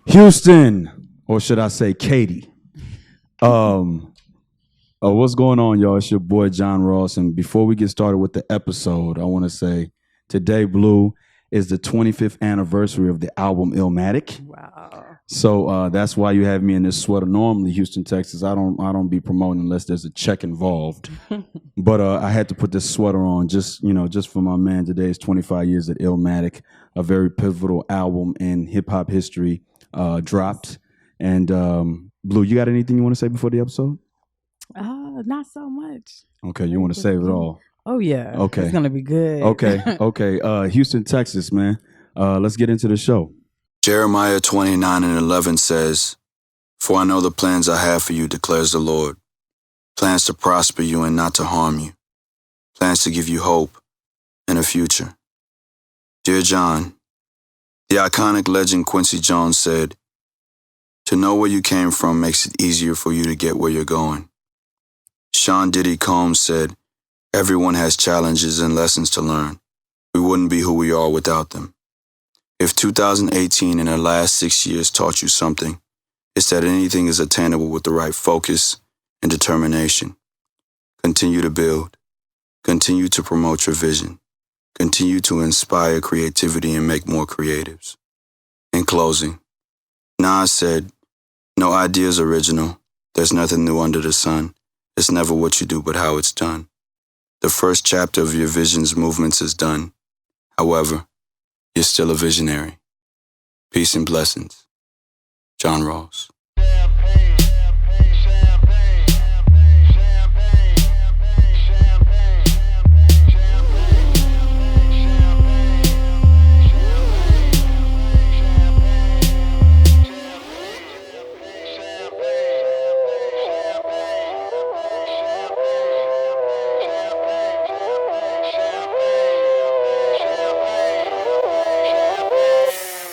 Houston, or should I say Katie? What's going on, y'all? It's your boy John Ross, and before we get started with the episode, I want to say today, Blue, is the 25th anniversary of the album Illmatic. Wow. So that's why you have me in this sweater. Normally, Houston, Texas, I don't be promoting unless there's a check involved. But I had to put this sweater on just for my man. Today is 25 years at Illmatic, a very pivotal album in hip hop history. Dropped. And Blue, you got anything you want to say before the episode? Not so much. Okay, you want to save it all? Oh yeah. Okay, it's gonna be good. Okay. Houston, Texas, man. Let's get into the show. Jeremiah 29:11 says, "For I know the plans I have for you, declares the Lord, plans to prosper you and not to harm you, plans to give you hope and a future." Dear John, the iconic legend Quincy Jones said, "To know where you came from makes it easier for you to get where you're going." Sean Diddy Combs said, "Everyone has challenges and lessons to learn. We wouldn't be who we are without them." If 2018 and the last 6 years taught you something, it's that anything is attainable with the right focus and determination. Continue to build. Continue to promote your vision. Continue to inspire creativity and make more creatives. In closing, Nas said, "No idea is original. There's nothing new under the sun. It's never what you do, but how it's done. The first chapter of your vision's movements is done. However, you're still a visionary. Peace and blessings. John Ross."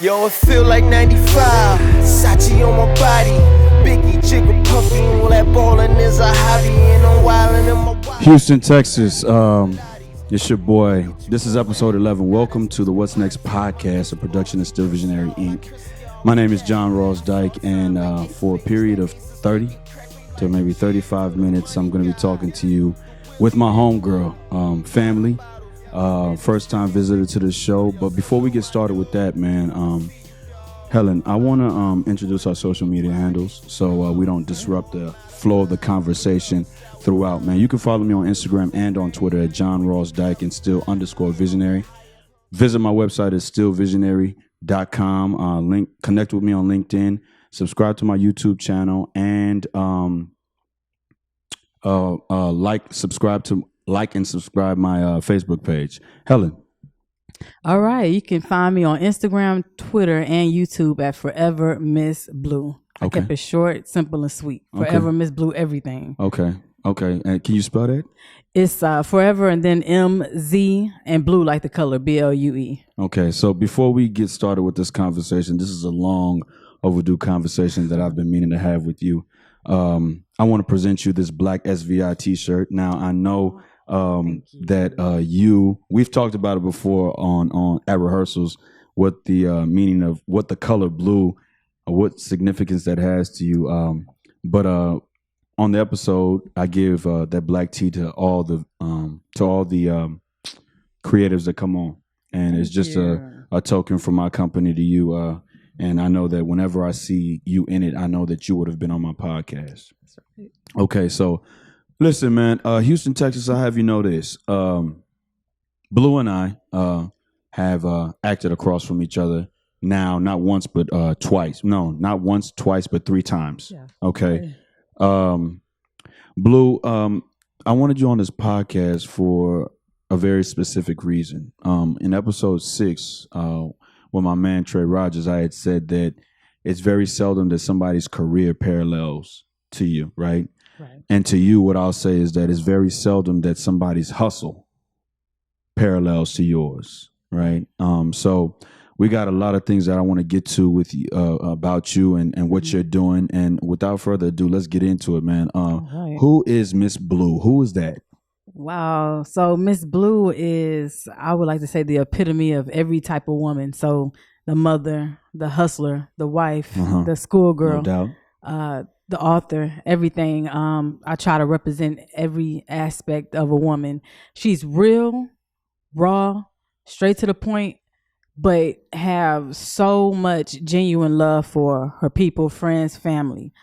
Yo, it feel like 95, Sachi on my body, Biggie, Jigga, Puffy, all that ballin' is a hobby, and I'm wildin' in my body. Houston, Texas, it's your boy. This is episode 11. Welcome to the What's Next podcast, a production of Still Visionary, Inc. My name is John Ross Dyke, and for a period of 30 to maybe 35 minutes, I'm going to be talking to you with my homegirl, family. First time visitor to the show. But before we get started with that, man, Helen, I want to introduce our social media handles so we don't disrupt the flow of the conversation throughout, man. You can follow me on Instagram and on Twitter at John Ross Dyke and still_visionary. Visit my website at stillvisionary.com. Connect with me on LinkedIn. Subscribe to my YouTube channel and like and subscribe my Facebook page. Helen. All right. You can find me on Instagram, Twitter, and YouTube at Forever Miss Blue. I kept it short, simple, and sweet. Forever Miss Blue everything. Okay. And can you spell that? It's Forever and then MZ and Blue like the color, BLUE. Okay. So before we get started with this conversation, this is a long overdue conversation that I've been meaning to have with you. I want to present you this black SVI t-shirt. Now, I know that we've talked about it before on at rehearsals, what the meaning of what the color blue, what significance that has to you. But on the episode, I give that black tee to all the creatives that come on, and it's just a token from my company to you. And I know that whenever I see you in it, I know that you would have been on my podcast. That's right. Okay, so listen, man, Houston, Texas, I have you know this. Blue and I have acted across from each other now, not once, but twice. No, not once, twice, but 3 times. Yeah. Okay. Blue, I wanted you on this podcast for a very specific reason. In episode 6, with my man Trey Rogers, I had said that it's very seldom that somebody's career parallels to you, right? And to you, what I'll say is that it's very seldom that somebody's hustle parallels to yours, right? So we got a lot of things that I want to get to with you about you and what you're doing. And without further ado, let's get into it, man. Right. Who is Miss Blue? Who is that? Wow. So Miss Blue is, I would like to say, the epitome of every type of woman. So the mother, the hustler, the wife, the schoolgirl, no doubt. the author, everything. I try to represent every aspect of a woman. She's real, raw, straight to the point, but have so much genuine love for her people, friends, family.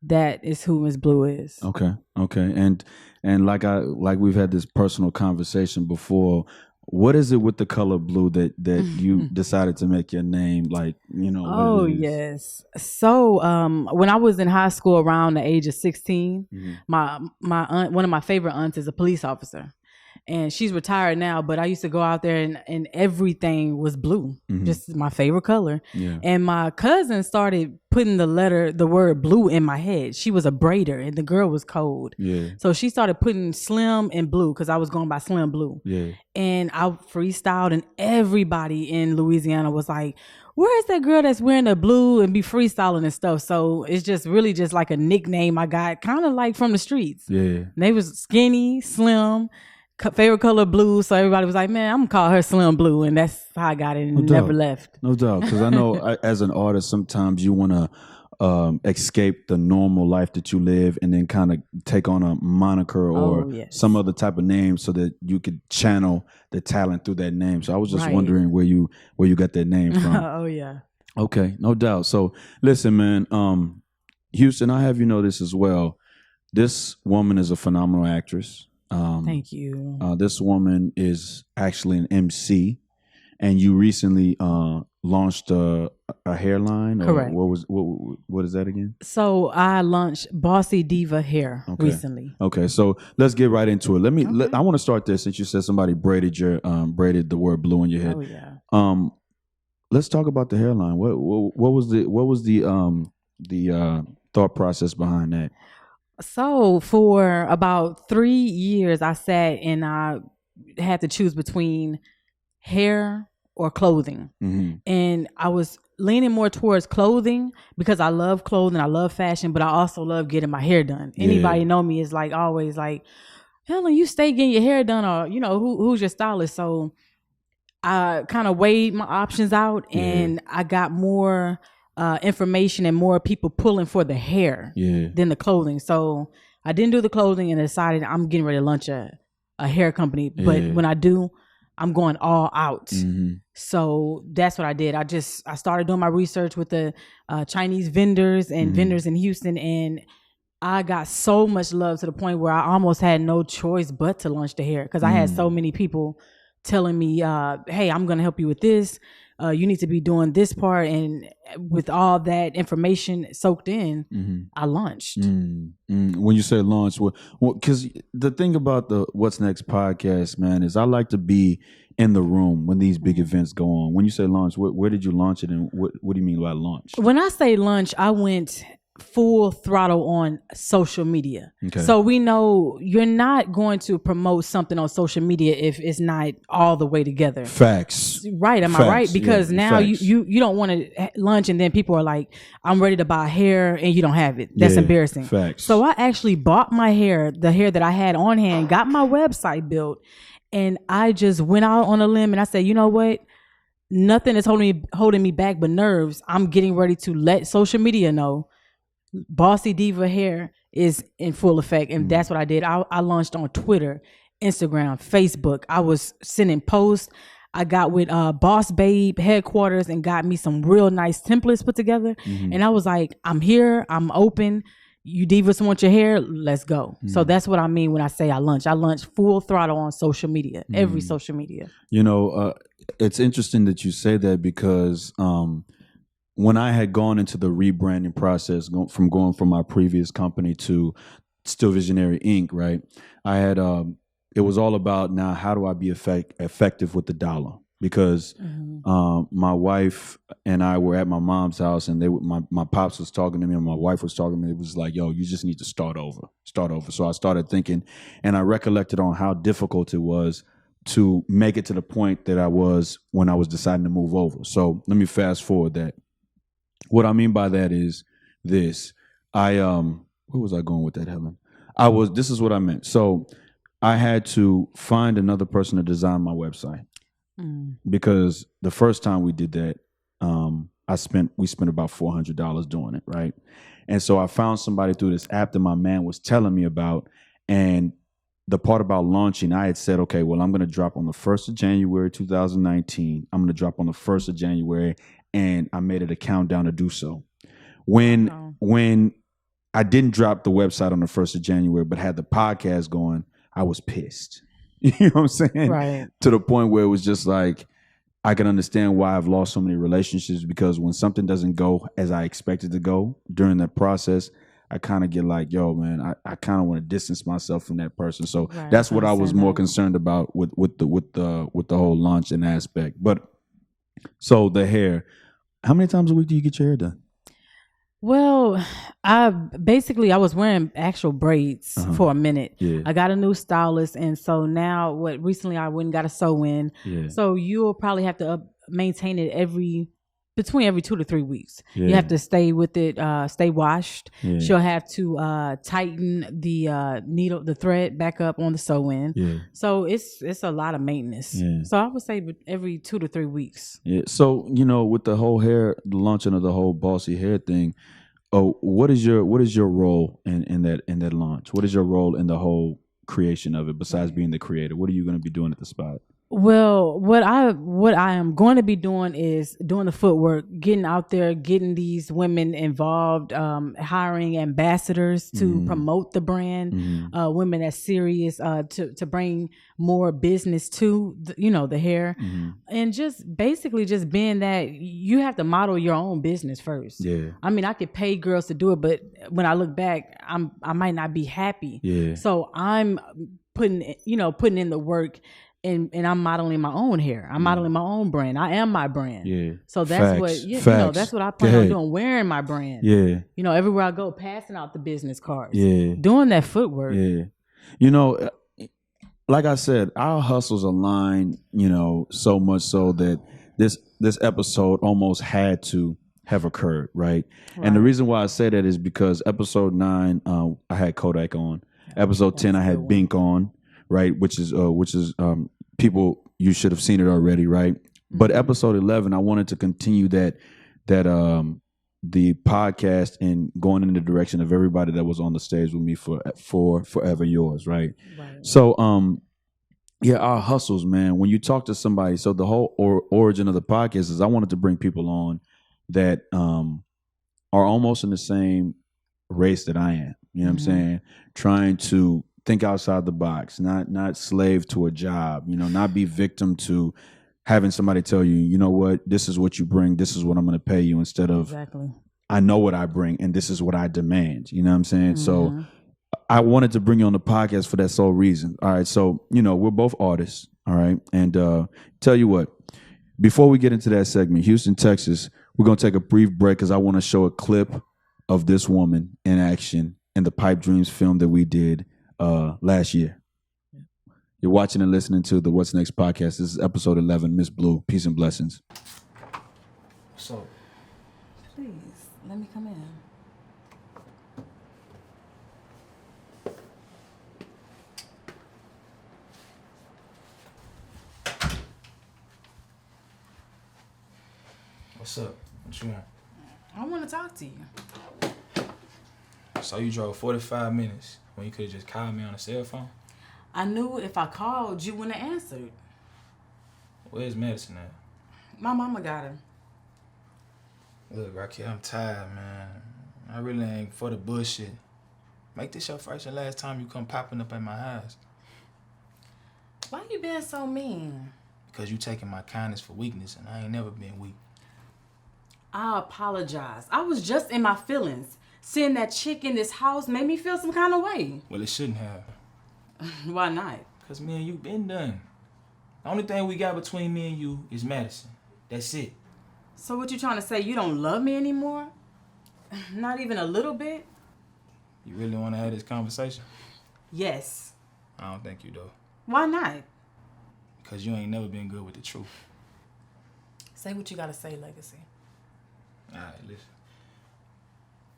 That is who Miss Blue is. Okay. And like we've had this personal conversation before. What is it with the color blue that you decided to make your name? Like, Oh, yes. So when I was in high school around the age of 16, my aunt, one of my favorite aunts is a police officer. And she's retired now, but I used to go out there and everything was blue, just my favorite color. Yeah. And my cousin started putting the word blue in my head. She was a braider and the girl was cold. Yeah. So she started putting slim and blue because I was going by Slim Blue. Yeah. And I freestyled and everybody in Louisiana was like, where is that girl that's wearing the blue and be freestyling and stuff? So it's just really just like a nickname I got kind of like from the streets. Yeah. And they was skinny, slim, favorite color blue, so everybody was like, man, I'm gonna call her Slim Blue, and that's how I got it and never left. No doubt, because I know as an artist sometimes you want to escape the normal life that you live and then kind of take on a moniker or some other type of name so that you could channel the talent through that name. So I was just wondering where you got that name from. Oh yeah. Okay, no doubt. So listen, man, Houston, I have you know this as well. This woman is a phenomenal actress. Thank you. This woman is actually an MC, and you recently launched a hairline. Correct. What is that again? So I launched Bossy Diva Hair recently. Okay, so let's get right into it. I want to start there since you said somebody braided the word blue in your head. Oh yeah. Let's talk about the hairline. What was the thought process behind that? So for about 3 years, I sat and I had to choose between hair or clothing. And I was leaning more towards clothing because I love clothing, I love fashion, but I also love getting my hair done. Anybody know me is like always like, Helen, you stay getting your hair done, or who's your stylist? So I kind of weighed my options out, and I got more information and more people pulling for the hair than the clothing. So I didn't do the clothing and decided I'm getting ready to launch a hair company. But when I do, I'm going all out. So that's what I did. I started doing my research with the Chinese vendors and vendors in Houston, and I got so much love to the point where I almost had no choice but to launch the hair because I had so many people telling me, hey, I'm going to help you with this. You need to be doing this part. And with all that information soaked in, I launched. When you say launch, because the thing about the What's Next podcast, man, is I like to be in the room when these big events go on. When you say launch, where did you launch it, and what do you mean by launch? When I say launch, I went full throttle on social media. Okay. So we know you're not going to promote something on social media if it's not all the way together. Facts. Right. Am I right? Because now you don't want to lunch and then people are like, I'm ready to buy hair and you don't have it. That's embarrassing. Facts. So I actually bought my hair, the hair that I had on hand, got my website built, and I just went out on a limb and I said, you know what? Nothing is holding me back but nerves. I'm getting ready to let social media know Bossy Diva Hair is in full effect. And that's what I did. I launched on Twitter, Instagram, Facebook. I was sending posts. I got with Boss Babe headquarters and got me some real nice templates put together. And I was like, I'm here. I'm open. You divas want your hair? Let's go. So that's what I mean when I say I launch. I launch full throttle on social media, every social media. It's interesting that you say that because when I had gone into the rebranding process, going from my previous company to Still Visionary Inc., right? I had it was all about now how do I be effective with the dollar? Because my wife and I were at my mom's house, and my pops was talking to me, and my wife was talking to me. It was like, yo, you just need to start over. So I started thinking, and I recollected on how difficult it was to make it to the point that I was when I was deciding to move over. So let me fast forward that. What I mean by that is this. Where was I going with that, Helen? This is what I meant. So I had to find another person to design my website because the first time we did that, we spent about $400 doing it, right? And so I found somebody through this app that my man was telling me about, and the part about launching, I had said, okay, well, I'm going to drop on the 1st of January 2019. I'm going to drop on the 1st of January, and I made it a countdown to do so. When I didn't drop the website on the 1st of January, but had the podcast going, I was pissed. You know what I'm saying? Right. To the point where it was just like, I can understand why I've lost so many relationships, because when something doesn't go as I expected to go during that process, I kind of get like, yo, man, I kind of want to distance myself from that person. So that's what I was more concerned about with the whole launching aspect. But so the hair, how many times a week do you get your hair done? Well, I was wearing actual braids for a minute. Yeah. I got a new stylist, and so now recently I went and got a sew-in. Yeah. So you'll probably have to maintain it between every 2 to 3 weeks. Yeah. You have to stay with it, stay washed. Yeah. She'll have to tighten the needle, the thread back up on the sew-in. Yeah. So it's a lot of maintenance. Yeah. So I would say every 2 to 3 weeks. Yeah. So, with the whole the launching of the whole bossy hair thing, what is your role in that launch? What is your role in the whole creation of it besides being the creator? What are you going to be doing at the spot? Well, what I am going to be doing is doing the footwork, getting out there, getting these women involved, hiring ambassadors to promote the brand, women that's serious, to bring more business to the hair, and just basically just being that you have to model your own business first. Yeah. I mean, I could pay girls to do it, but when I look back, I might not be happy. Yeah. So I'm putting in the work. And I'm modeling my own hair. I'm modeling my own brand. I am my brand. Yeah. So that's that's what I plan on doing, wearing my brand. Yeah. Everywhere I go, passing out the business cards. Yeah. Doing that footwork. Yeah. Like I said, our hustles align, so much so that this episode almost had to have occurred, right? And the reason why I say that is because episode 9, I had Kodak on. Episode 10, I had Bink on. Right, which is people, you should have seen it already, right? But episode 11, I wanted to continue that the podcast and going in the direction of everybody that was on the stage with me for Forever Yours, right? So our hustles, man. When you talk to somebody, so the whole origin of the podcast is I wanted to bring people on that are almost in the same race that I am. You know what I'm saying? Trying to think outside the box, not slave to a job, not be victim to having somebody tell you, you know what, this is what you bring, this is what I'm going to pay you, instead of I know what I bring and this is what I demand. You know what I'm saying? So I wanted to bring you on the podcast for that sole reason. All right. So, we're both artists. All right. And tell you what, before we get into that segment, Houston, Texas, we're going to take a brief break because I want to show a clip of this woman in action in the Pipe Dreams film that we did last year. You're watching and listening to the What's Next podcast. This is episode 11, Miss Blue. Peace and blessings. So, Please, let me come in. what's up? What you want? I want to talk to you. So you drove 45 minutes when you could have just called me on a cell phone? I knew if I called, you wouldn't have answered. Where's medicine at? My mama got her. Look, Rocky, I'm tired, man. I really ain't for the bullshit. Make this your first and last time you come popping up at my house. Why you being so mean? Because you taking my kindness for weakness, and I ain't never been weak. I apologize. I was just in my feelings. Seeing that chick in this house made me feel some kind of way. Well, it shouldn't have. Why not? Because me and you been done. The only thing we got between me and you is medicine. That's it. So what you trying to say, you don't love me anymore? Not even a little bit? You really want to have this conversation? Yes. I don't think you do. Why not? Because you ain't never been good with the truth. Say what you gotta say, Legacy. Alright, listen.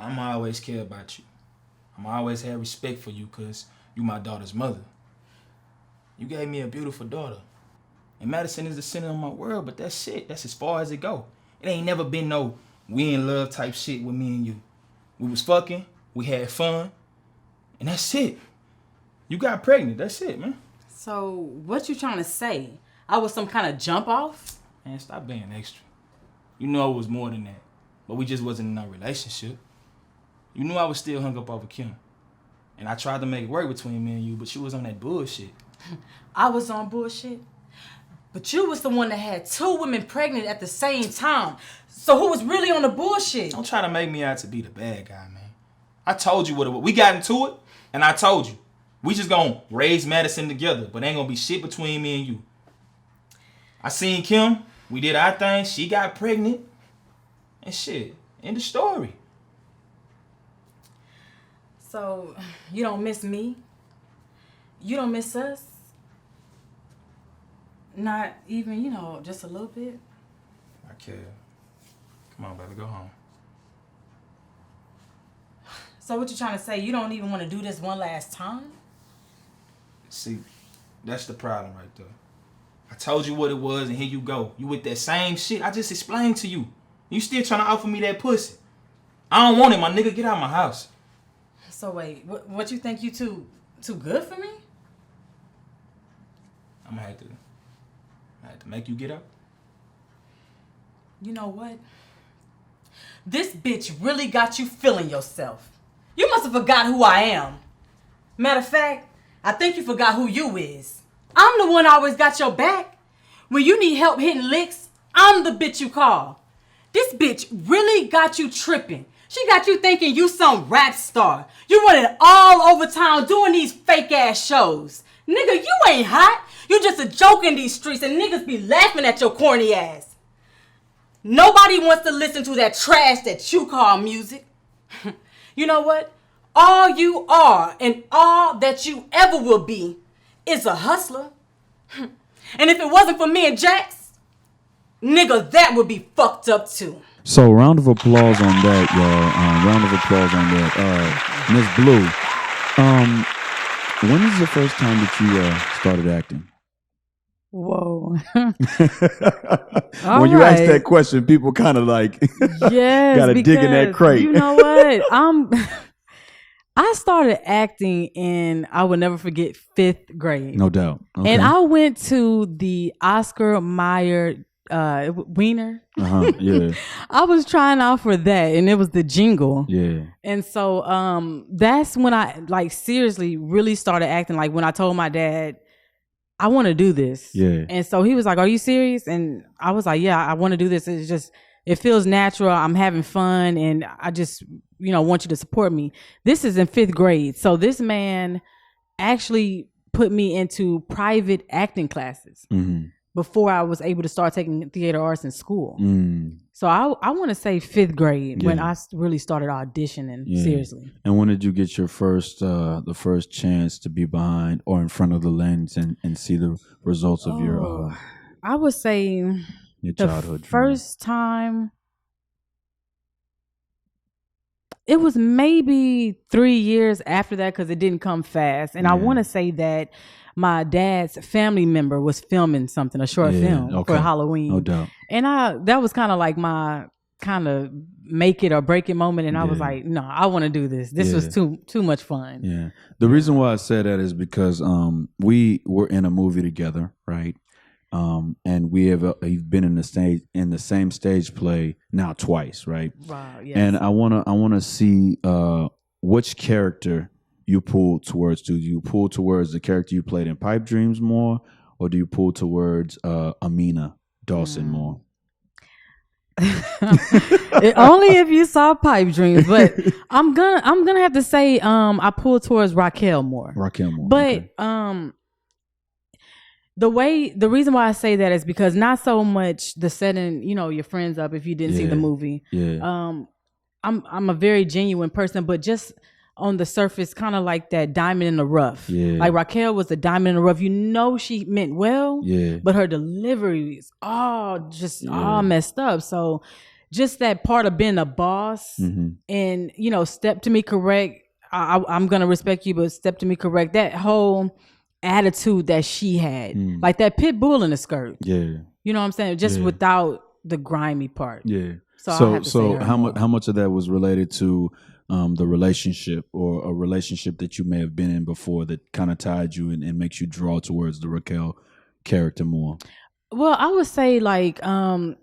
I'ma always care about you. I'ma always have respect for you because you my daughter's mother. You gave me a beautiful daughter. And Madison is the center of my world, but that's it. That's as far as it go. It ain't never been no we in love type shit with me and you. We was fucking, we had fun, and that's it. You got pregnant, that's it, man. So what you trying to say? I was some kind of jump off? Man, stop being extra. You know it was more than that. But we just wasn't in a relationship. You knew I was still hung up over Kim. And I tried to make it work between me and you, but you was on that bullshit. I was on bullshit? But you was the one that had 2 women pregnant at the same time. So who was really on the bullshit? Don't try to make me out to be the bad guy, man. I told you what it was. We got into it, and I told you. We just gonna raise Madison together, but ain't gonna be shit between me and you. I seen Kim. We did our thing. She got pregnant. And shit. End of story. So, you don't miss me? You don't miss us? Not even, just a little bit? I care. Come on, baby, go home. So what you trying to say? You don't even want to do this one last time? See, that's the problem right there. I told you what it was, and here you go. You with that same shit I just explained to you. You still trying to offer me that pussy. I don't want it, my nigga. Get out of my house. So wait, what you think you too good for me? I'm gonna have to make you get up. You know what? This bitch really got you feeling yourself. You must have forgot who I am. Matter of fact, I think you forgot who you is. I'm the one always got your back. When you need help hitting licks, I'm the bitch you call. This bitch really got you tripping. She got you thinking you some rap star. You running all over town doing these fake ass shows. Nigga, you ain't hot. You just a joke in these streets and niggas be laughing at your corny ass. Nobody wants to listen to that trash that you call music. You know what? All you are and all that you ever will be is a hustler. And if it wasn't for me and Jax, nigga, that would be fucked up too. So round of applause on that, y'all. Round of applause on that. Miss Blue, when is the first time that you started acting? Whoa. When you ask that question, people kind of like gotta dig in that crate. You know what? I started acting in, I will never forget, 5th grade. No doubt. Okay. And I went to the Oscar Mayer Wiener. Yeah. I was trying out for that, and it was the jingle. Yeah. And so that's when I seriously really started acting. Like when I told my dad, I want to do this. Yeah. And so he was like, "Are you serious?" And I was like, "Yeah, I want to do this. It's just, it feels natural. I'm having fun, and I just, want you to support me." This is in 5th grade. So this man actually put me into private acting classes before I was able to start taking theater arts in school. So I want to say 5th grade when I really started auditioning seriously. And when did you get your first, the first chance to be behind or in front of the lens and see the results of your, I would say your childhood the first time, it was maybe 3 years after that because it didn't come fast. And I want to say that my dad's family member was filming something, a short film for Halloween. No doubt. And that was kind of like my kind of make it or break it moment. And I was like, no, I want to do this. This was too much fun. Yeah. The reason why I said that is because we were in a movie together, right? And we have been in the same stage play now twice, right? Wow. Yes. And I wanna see which character you pull towards. Do you pull towards the character you played in Pipe Dreams more, or do you pull towards Amina Dawson more? Only if you saw Pipe Dreams, but I'm gonna have to say I pull towards Raquel more. But okay. The reason why I say that is because not so much the setting, your friends up if you didn't see the movie. Yeah. I'm a very genuine person, but just on the surface, kind of like that diamond in the rough. Yeah. Like Raquel was a diamond in the rough. She meant well, but her delivery is all messed up. So just that part of being a boss and, step to me correct. I'm going to respect you, but step to me correct. That whole attitude that she had, like that pit bull in the skirt. Yeah. You know what I'm saying? Just without the grimy part. Yeah. So I So have to say her how more. much of that was related to the relationship or a relationship that you may have been in before that kind of tied you and makes you draw towards the Raquel character more? Well, I would say like in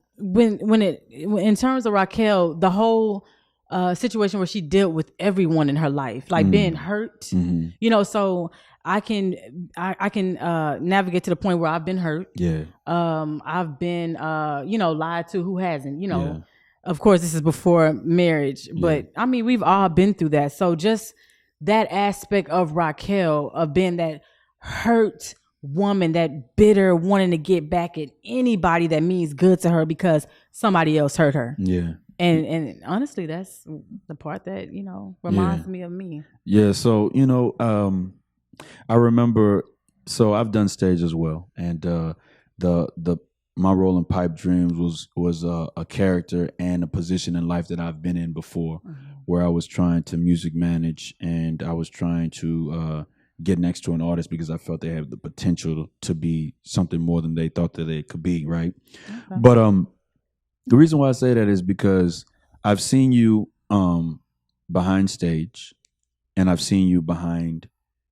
terms of Raquel, the whole situation where she dealt with everyone in her life, like being hurt, so I can navigate to the point where I've been hurt. Yeah. I've been lied to. Who hasn't? Yeah. Of course, this is before marriage, but I mean, we've all been through that. So just that aspect of Raquel, of being that hurt woman, that bitter, wanting to get back at anybody that means good to her because somebody else hurt her. Yeah. And honestly, that's the part that, reminds me of me. Yeah. So, I remember, so I've done stage as well. And my role in Pipe Dreams was a character and a position in life that I've been in before, where I was trying to music manage and I was trying to get next to an artist because I felt they had the potential to be something more than they thought that they could be, right? Okay. But the reason why I say that is because I've seen you behind stage and I've seen you behind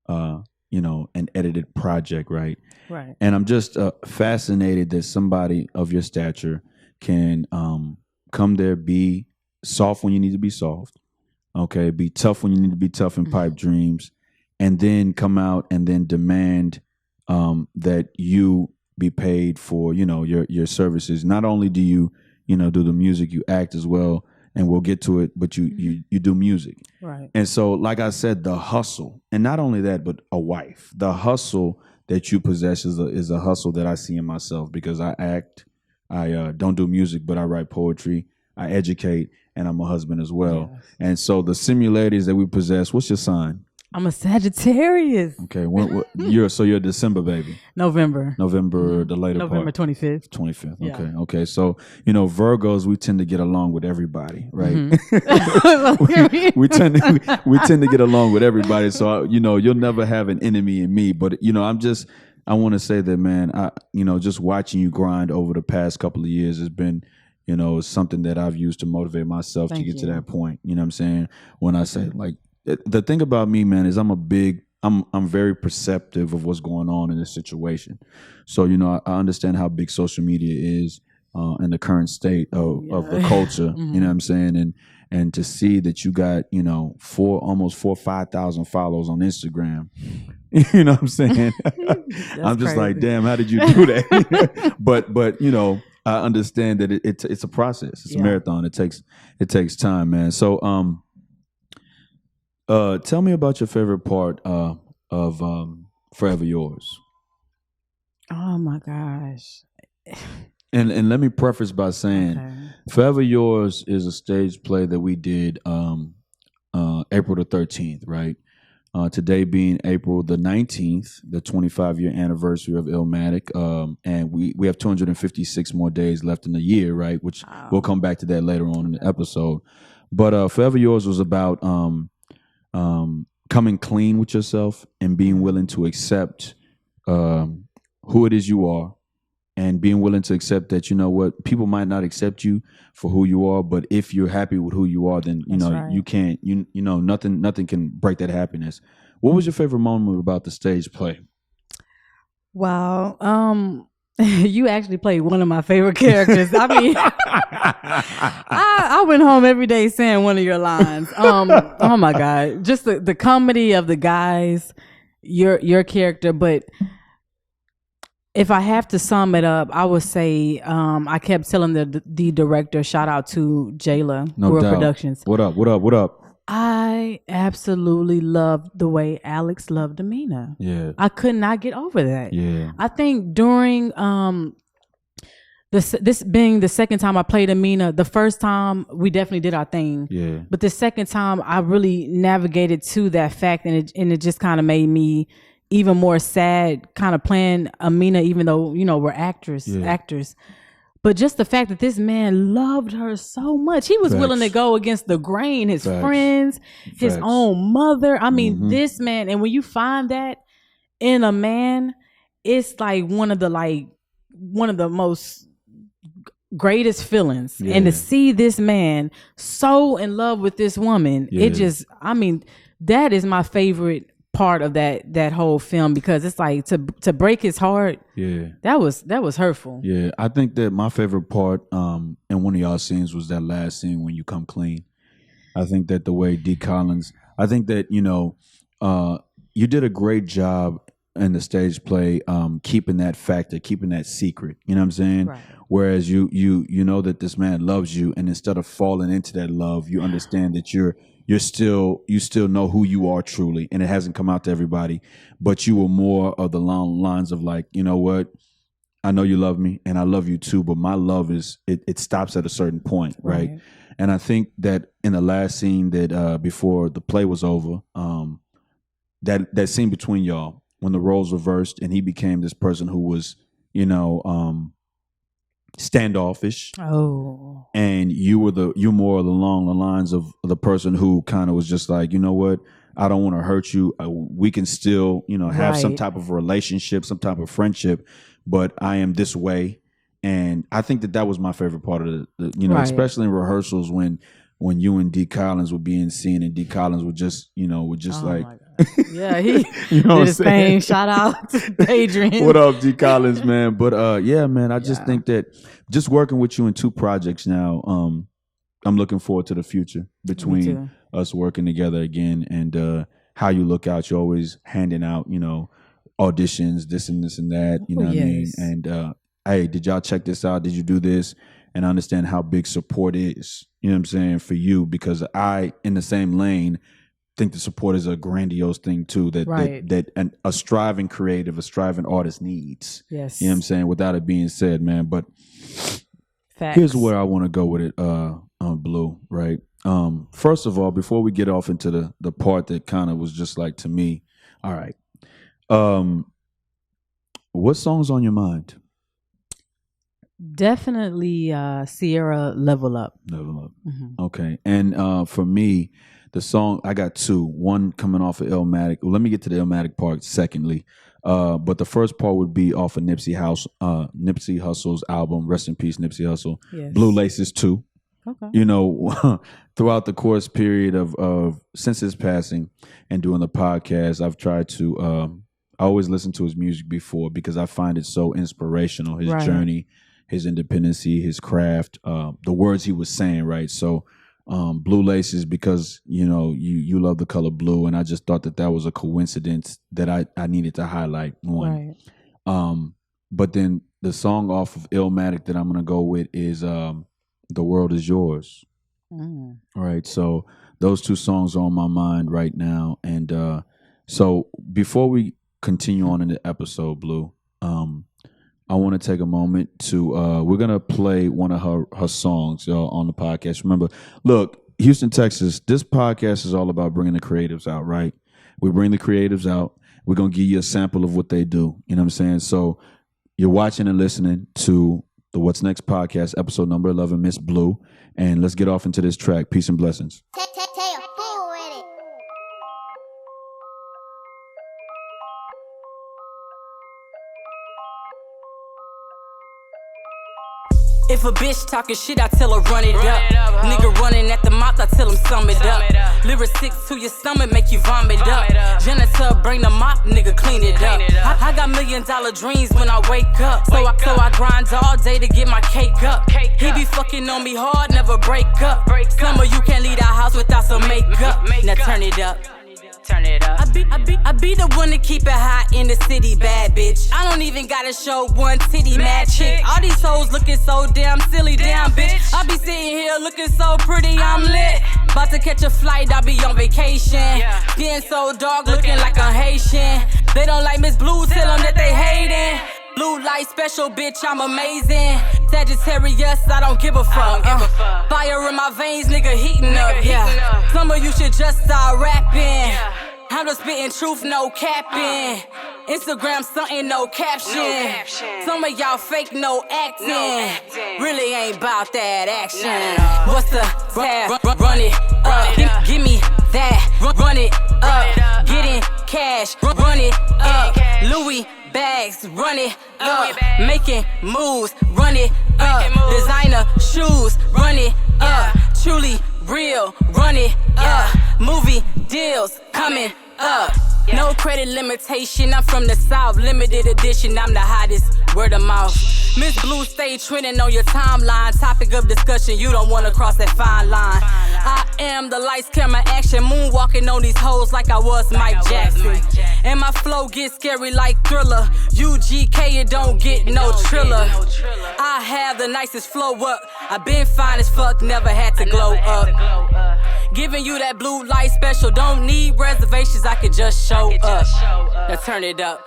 an edited project, right? Right. And I'm just fascinated that somebody of your stature can come there, be soft when you need to be soft, okay, be tough when you need to be tough in Pipe Dreams, and then come out and then demand that you be paid for, your services. Not only do you, do the music, you act as well, and we'll get to it, but you do music. Right. And so, like I said, the hustle, and not only that, but a wife, the hustle that you possess is a hustle that I see in myself because I act, I don't do music, but I write poetry, I educate, and I'm a husband as well. Yes. And so the similarities that we possess, what's your sign? I'm a Sagittarius. Okay, you're a December baby. November, the later November part. 25th. 25th. Yeah. Okay. So Virgos, we tend to get along with everybody, right? we tend to get along with everybody. So you'll never have an enemy in me. But I want to say that, man. Just watching you grind over the past couple of years has been, something that I've used to motivate myself to get to that point. You know what I'm saying? When I say like. The thing about me, man, is I'm very perceptive of what's going on in this situation. So, I understand how big social media is in the current state of the culture, you know what I'm saying? And to see that you got, almost 4,000 or 5,000 followers on Instagram, you know what I'm saying? I'm just crazy. Like, damn, how did you do that? but I understand that it's a process. It's a marathon. It takes time, man. So, tell me about your favorite part of Forever Yours. Oh my gosh. And let me preface by saying Forever Yours is a stage play that we did April the 13th, right? Today being April the 19th, the 25-year anniversary of Illmatic. And we have 256 more days left in the year, right? Which we'll come back to that later on in the episode. But Forever Yours was about coming clean with yourself and being willing to accept who it is you are, and being willing to accept that, people might not accept you for who you are, but if you're happy with who you are, then you can't, nothing can break that happiness. What was your favorite moment about the stage play? Wow. You actually played one of my favorite characters. I mean, I went home every day saying one of your lines. Oh my God. Just the comedy of the guys, your character. But if I have to sum it up, I would say I kept telling the director, shout out to Jayla, No doubt. Productions. What up? I absolutely loved the way Alex loved Amina. Yeah. I could not get over that. Yeah. I think during this being the second time I played Amina, the first time we definitely did our thing. Yeah. But the second time I really navigated to that fact, and it just kind of made me even more sad kind of playing Amina, even though, we're actors. But just the fact that this man loved her so much, he was willing to go against the grain, his friends, his own mother. I mean, this man, and when you find that in a man, it's like one of the most greatest feelings. Yeah. And to see this man so in love with this woman, Yeah. it just, I mean, that is my favorite part of that whole film, because it's like to break his heart. Yeah. That was hurtful. Yeah. I think that my favorite part in one of y'all scenes was that last scene when you come clean. I think that the way D. Collins, I think that, you know, you did a great job in the stage play, keeping that factor, keeping that secret. You know what I'm saying? Right. Whereas you know that this man loves you, and instead of falling into that love, you understand that you still know who you are truly, and it hasn't come out to everybody. But you were more of the long lines of like, you know what? I know you love me, and I love you too. But my love is it stops at a certain point, right? And I think that in the last scene that before the play was over, that scene between y'all, when the roles reversed and he became this person who was, you know, standoffish. Oh. And you more along the lines of the person who kind of was just like, you know what, I don't want to hurt you. We can still, you know, have some type of relationship, some type of friendship, but I am this way. And I think that was my favorite part of the you know, especially in rehearsals when you and D. Collins would be in scene and D. Collins would just, you know, like, yeah, he you know did his thing. Shout out to Adrian. What up, D. Collins, man? But yeah, man, I just think that just working with you in 2 projects now, I'm looking forward to the future between us working together again, and how you look out. You're always handing out, you know, auditions, this and that, you know what I mean? And hey, did y'all check this out? Did you do this? And I understand how big support is, you know what I'm saying, for you, because I, in the same lane, think the support is a grandiose thing too, that a striving creative, a striving artist needs. Yes. You know what I'm saying? Without it being said, man. But Facts. Here's where I want to go with it, Blue, right? First of all, before we get off into the part that kind of was just like, to me, all right. What song's on your mind? Definitely Sierra Level Up. Level Up. Mm-hmm. Okay. And for me, the song, I got 2. One coming off of Illmatic. Well, let me get to the Illmatic part secondly. But the first part would be off of Nipsey Hussle's album, Rest in Peace, Nipsey Hussle. Yes. Blue Laces 2. Okay. You know, throughout the course period of since his passing and doing the podcast, I've tried to, I always listen to his music before because I find it so inspirational, his journey, his independency, his craft, the words he was saying, right? So Blue Laces, because, you know, you love the color blue, and I just thought that was a coincidence that I needed to highlight one. Right. But then the song off of Illmatic that I'm going to go with is The World Is Yours. Mm. All right, so those 2 songs are on my mind right now. And so before we continue on in the episode, Blue, I want to take a moment to, we're going to play one of her songs on the podcast. Remember, look, Houston, Texas, this podcast is all about bringing the creatives out, right? We bring the creatives out. We're going to give you a sample of what they do. You know what I'm saying? So you're watching and listening to the What's Next podcast, episode number 11, Miss Blue. And let's get off into this track. Peace and blessings. If a bitch talking shit, I tell her run it up. Nigga running at the mouth, I tell him sum it up. Lyrics 6 to your stomach, make you vomit up. Janitor, bring the mop, nigga, clean it up. I got $1 million dreams when I wake up. So I grind all day to get my cake up. He be fucking on me hard, never break up. Summer, you can't leave the house without some makeup. Now turn it up. Turn it up. I be the one to keep it hot in the city, bad bitch. I don't even gotta show one titty, mad chick. All these hoes looking so damn silly, damn bitch. I be sitting here looking so pretty, I'm lit. About to catch a flight, I be on vacation. Skin so dark, looking like a Haitian. They don't like Miss Blue, tell them that they hating. Blue light special, bitch, I'm amazing. Sagittarius, I don't give a fuck. Fire in my veins, nigga, heating up, yeah. Some of you should just start rapping. I'm just spitting truth, no capping. Instagram something, no caption. Some of y'all fake, no acting. Really ain't about that action. What's the tab? Run it up. Give me that. Run it up. Getting cash. Run it up. Louis bags, run it up. Making moves, run it up. Designer shoes, run it up. Truly real, run it up. Movie deals coming up. No credit limitation, I'm from the South. Limited edition, I'm the hottest. Word of mouth. Miss Blue stay trending on your timeline. Topic of discussion, you don't wanna cross that fine line. I am the lights, camera, action. Moonwalking on these hoes like I was Mike Jackson. And my flow gets scary like Thriller. UGK, it don't get no Triller. I have the nicest flow up. I been fine as fuck, never had to glow up. Giving you that blue light special. Don't need reservations, I could just show up. Now turn it up.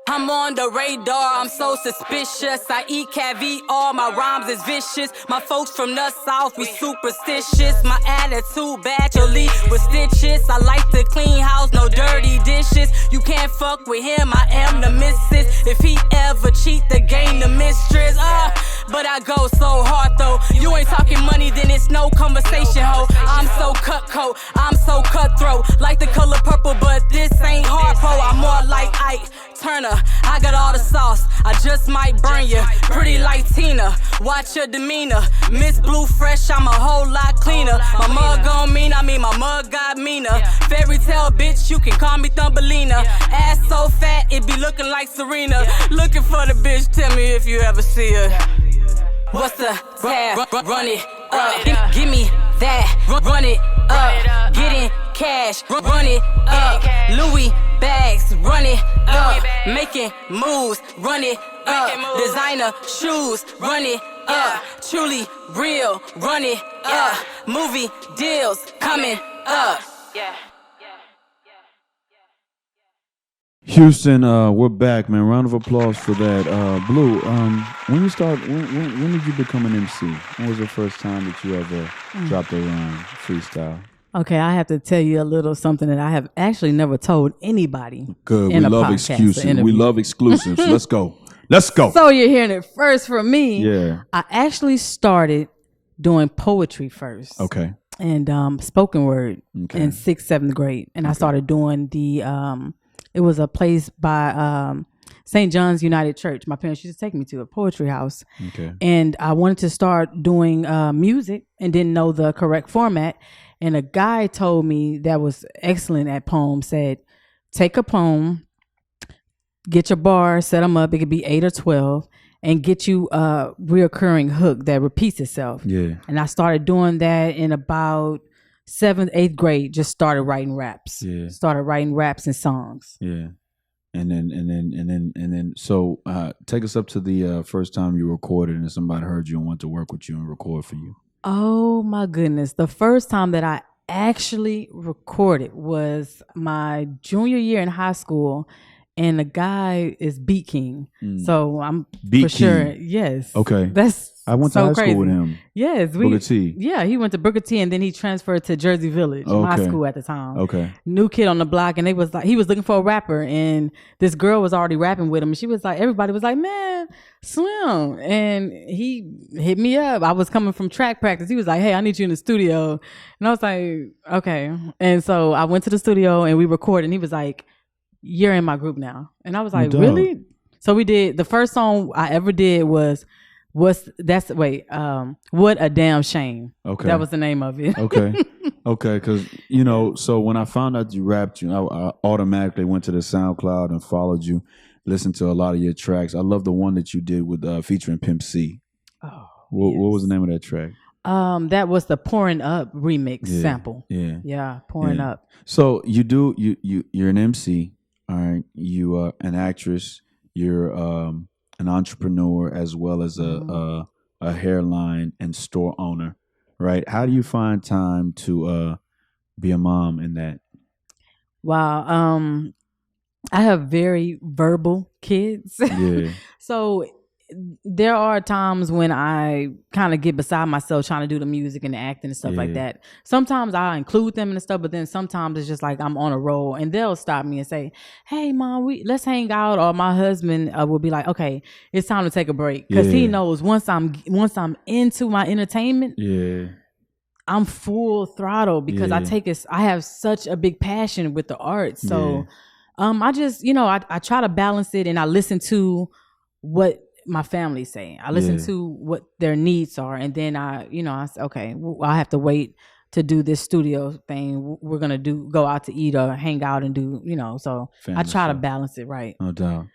I'm on the radar, I'm so suspicious. I eat caviar, my rhymes is vicious. My folks from the South, we superstitious. My attitude bad, you'll leave with stitches. I like to clean house, no dirty dishes. You can't fuck with him, I am the missus. If he ever cheat, the game the mistress. But I go so hard though. You ain't talking money, then it's no conversation, ho. I'm so cutthroat, I'm so cutthroat. Like the color purple, but this ain't hard, po. I'm more like Ike Turner. I got all the sauce, I just might burn you. Pretty like Tina, watch your demeanor. Miss Blue Fresh, I'm a whole lot cleaner. My mug on mean, I mean my mug got meaner. Fairy tale bitch, you can call me Thumbelina. Ass so fat, it be looking like Serena. Looking for the bitch, tell me if you ever see her. What's the tab? Run it up. Give me that. Run it up. Getting cash. Run it up. Louis bags. Run it up. Making moves. Run it up. Designer shoes. Run it up. Truly real. Run it up. Movie deals coming up. Houston, we're back, man. Round of applause for that. Blue, when you start, when did you become an MC? When was the first time that you ever dropped a rhyme, freestyle? Okay, I have to tell you a little something that I have actually never told anybody. Good. We love excuses. We love exclusives. Let's go. Let's go. So you're hearing it first from me. Yeah. I actually started doing poetry first. Okay. And spoken word in 6th, 7th grade. And I started doing the it was a place by St. John's United Church. My parents used to take me to a poetry house. Okay. And I wanted to start doing music and didn't know the correct format. And a guy told me that was excellent at poems, said, take a poem, get your bars, set them up. It could be 8 or 12 and get you a reoccurring hook that repeats itself. Yeah. And I started doing that in about 7th, 8th grade, just started writing raps. Yeah. Started writing raps and songs. Yeah. And then so take us up to the first time you recorded and somebody heard you and wanted to work with you and record for you. Oh my goodness. The first time that I actually recorded was my junior year in high school. And the guy is Beat King. So I'm Beat for King. sure. Yes. Okay. That's I went so to high crazy. school with him. Yes. Booker T. Yeah, he went to Booker T and then he transferred to Jersey Village, my Okay. school at the time. Okay. New kid on the block, and they was like, he was looking for a rapper, and this girl was already rapping with him. And she was like, everybody was like, man, Slim. And he hit me up. I was coming from track practice. He was like, hey, I need you in the studio. And I was like, okay. And so I went to the studio and we recorded, and he was like, you're in my group now. And I was like, really? So we did, the first song I ever did was What a Damn Shame. Okay. That was the name of it. Okay. Okay. Because, so when I found out you rapped, I automatically went to the SoundCloud and followed you, listened to a lot of your tracks. I love the one that you did with featuring emcee. Oh, what was the name of that track? That was the Pouring Up remix sample. Yeah. Yeah, Pouring Up. So you're an MC, all right? You are an actress, you're an entrepreneur as well as a hairline and store owner, right? How do you find time to be a mom in that? Wow. I have very verbal kids. Yeah. So there are times when I kind of get beside myself trying to do the music and the acting and stuff like that. Sometimes I include them in the stuff, but then sometimes it's just like I'm on a roll and they'll stop me and say, hey, Mom, let's hang out. Or my husband will be like, okay, it's time to take a break. Because he knows once I'm into my entertainment, I'm full throttle because I have such a big passion with the art. So I just, I try to balance it, and I listen to what my family's saying. I listen to what their needs are, and then I say, okay, I have to wait to do this studio thing. We're gonna go out to eat or hang out and do, So Family I try to stuff. balance it right. No doubt.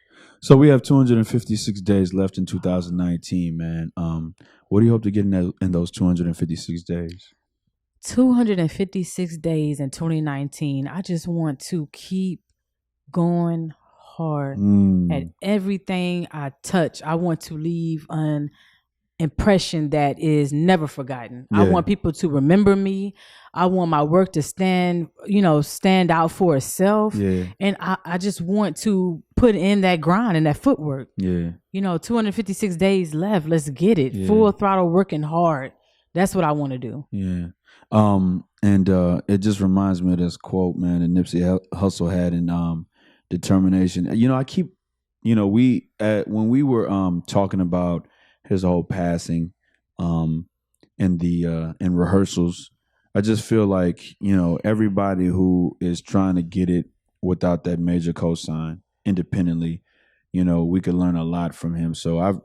So we have 256 days left in 2019, man. What do you hope to get in those 256 days? 256 days in 2019. I just want to keep going hard at everything I touch. I want to leave an impression that is never forgotten. I want people to remember me. I want my work to stand out for itself. Yeah. And I just want to put in that grind and that footwork. Yeah. 256 days left. Let's get it. Yeah. Full throttle working hard. That's what I want to do. Yeah. And it just reminds me of this quote, man, that Nipsey Hussle had in Determination. I keep, when we were talking about his whole passing in rehearsals, I just feel like, everybody who is trying to get it without that major cosign independently, we could learn a lot from him. So I've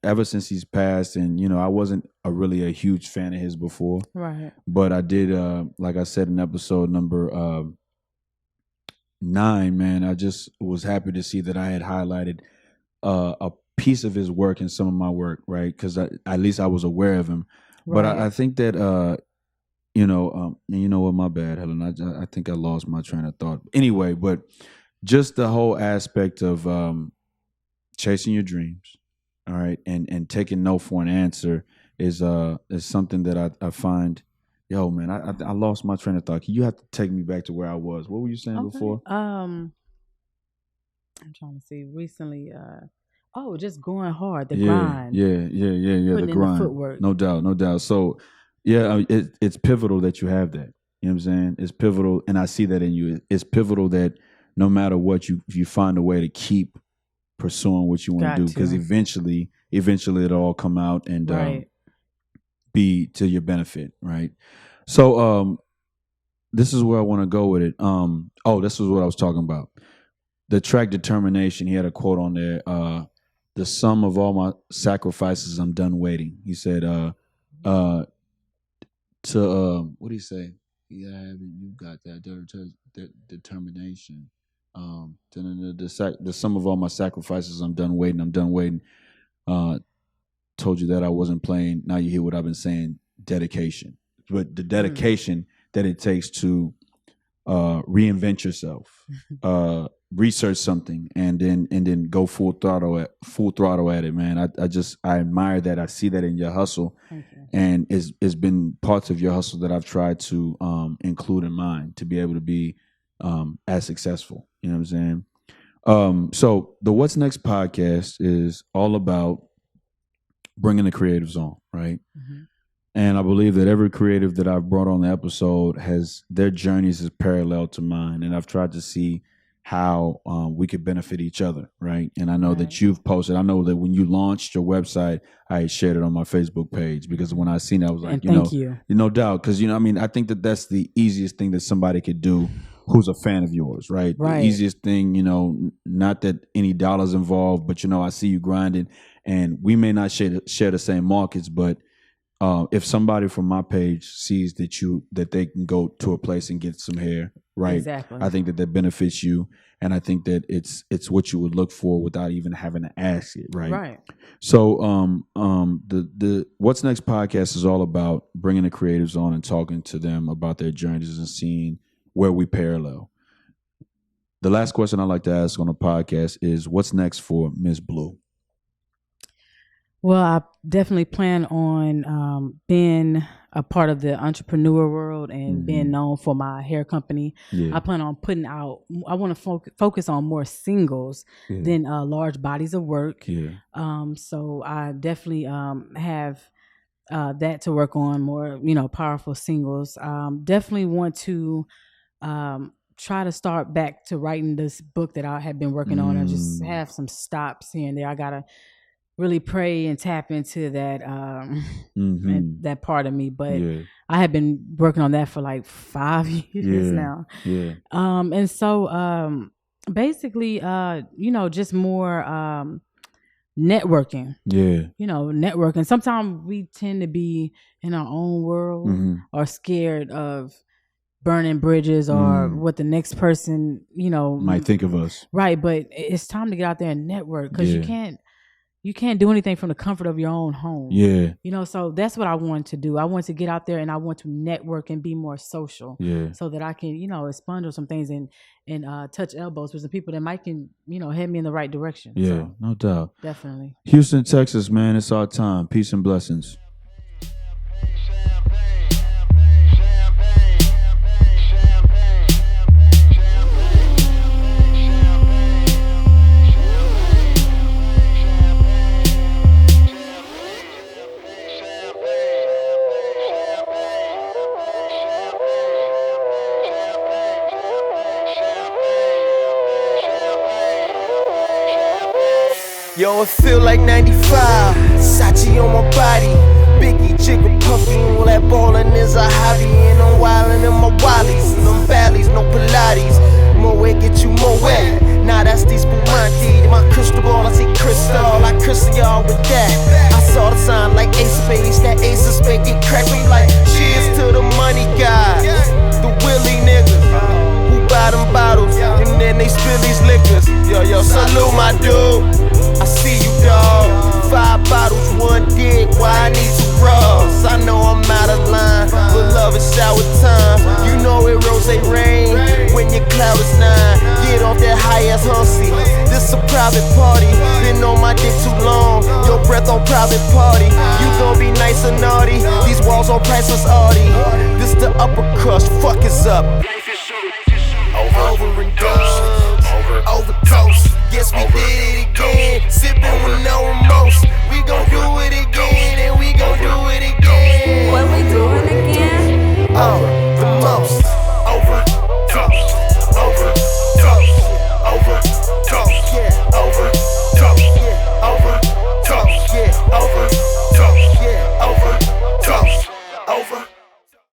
ever since he's passed, and I wasn't really a huge fan of his before, right? But I did, like I said in episode number 9, man, I just was happy to see that I had highlighted a piece of his work in some of my work, right? Because at least I was aware of him. Right. But I think that what, my bad, Helen. I think I lost my train of thought. Anyway, but just the whole aspect of chasing your dreams, all right, and taking no for an answer is something that I find. Yo, man, I lost my train of thought. You have to take me back to where I was. What were you saying before? I'm trying to see. Recently, just going hard, the grind. Yeah. The grind. The footwork. No doubt. So, it's pivotal that you have that. You know what I'm saying? It's pivotal, and I see that in you. It's pivotal that no matter what, you find a way to keep pursuing what you want to do, because eventually it'll all come out and be to your benefit, right? So this is where I want to go with it. This is what I was talking about. The track Determination, he had a quote on there, the sum of all my sacrifices, I'm done waiting. He said, what do you say? Yeah, you got that determination. The sum of all my sacrifices, I'm done waiting. Told you that I wasn't playing. Now you hear what I've been saying. Dedication, but the dedication that it takes to reinvent yourself, research something, and then go full throttle at it, man. I admire that. I see that in your hustle, and it's been parts of your hustle that I've tried to include in mine to be able to be as successful. You know what I'm saying? So the What's Next podcast is all about bringing the creatives on, right? Mm-hmm. And I believe that every creative that I've brought on the episode has their journeys is parallel to mine, and I've tried to see how we could benefit each other, right? And I know that you've posted. I know that when you launched your website, I shared it on my Facebook page, because when I seen it, I was like, thank you. No doubt, because I think that that's the easiest thing that somebody could do who's a fan of yours, right? The easiest thing, not that any dollars involved, but I see you grinding, and we may not share the same markets, but if somebody from my page sees that they can go to a place and get some hair, right? Exactly. I think that benefits you, and I think that it's what you would look for without even having to ask it, right? Right. So, the What's Next podcast is all about bringing the creatives on and talking to them about their journeys and seeing where we parallel. The last question I like to ask on the podcast is, what's next for Miss Blue? Well, I definitely plan on being a part of the entrepreneur world and being known for my hair company. Yeah. I plan on I want to focus on more singles than large bodies of work. Yeah. So I definitely have that to work on, more, powerful singles. Definitely want to try to start back to writing this book that I had been working on. I just have some stops here and there. I got to really pray and tap into that and that part of me, but I have been working on that for like 5 years now. Yeah. And so Basically, just more networking. Yeah. Networking. Sometimes we tend to be in our own world or scared of burning bridges or what the next person, might think of us. Right, but it's time to get out there and network because you can't do anything from the comfort of your own home. Yeah. So that's what I want to do. I want to get out there and I want to network and be more social. Yeah. So that I can, expunge on some things and touch elbows with some people that might can, head me in the right direction. Yeah, so, no doubt. Definitely. Houston, Texas, man, it's our time. Peace and blessings. Yo, it feel like 95. Sachi on my body. Biggie, jigger, puffy. All that ballin' is a hobby. And I'm wildin' in my wallies. And them valleys, no Pilates. More weight get you more wet. Nah, that's these Spumante. My crystal ball, I see crystal. I crystal y'all with that. I saw the sign like ace of spades. That ace of spades get cracked me like cheers to the money guys. The Willie niggas who buy them bottles. And then they spill these liquors. Yo, salute my dude. I see you, dawg. 5 bottles, 1 dick. Why I need 2 bras? I know I'm out of line, but love is shower time. You know it rose rain when your cloud is 9. Get off that high ass hussy. This a private party. Been on my dick too long. Your breath on private party. You gon' be nice and naughty. These walls on priceless Audi. This the upper crust. Fuck is up. Over and done. Overdose. Guess we did it again. Sippin' with no remorse. We gon' do it again, and we gon' do it again. What we doing again?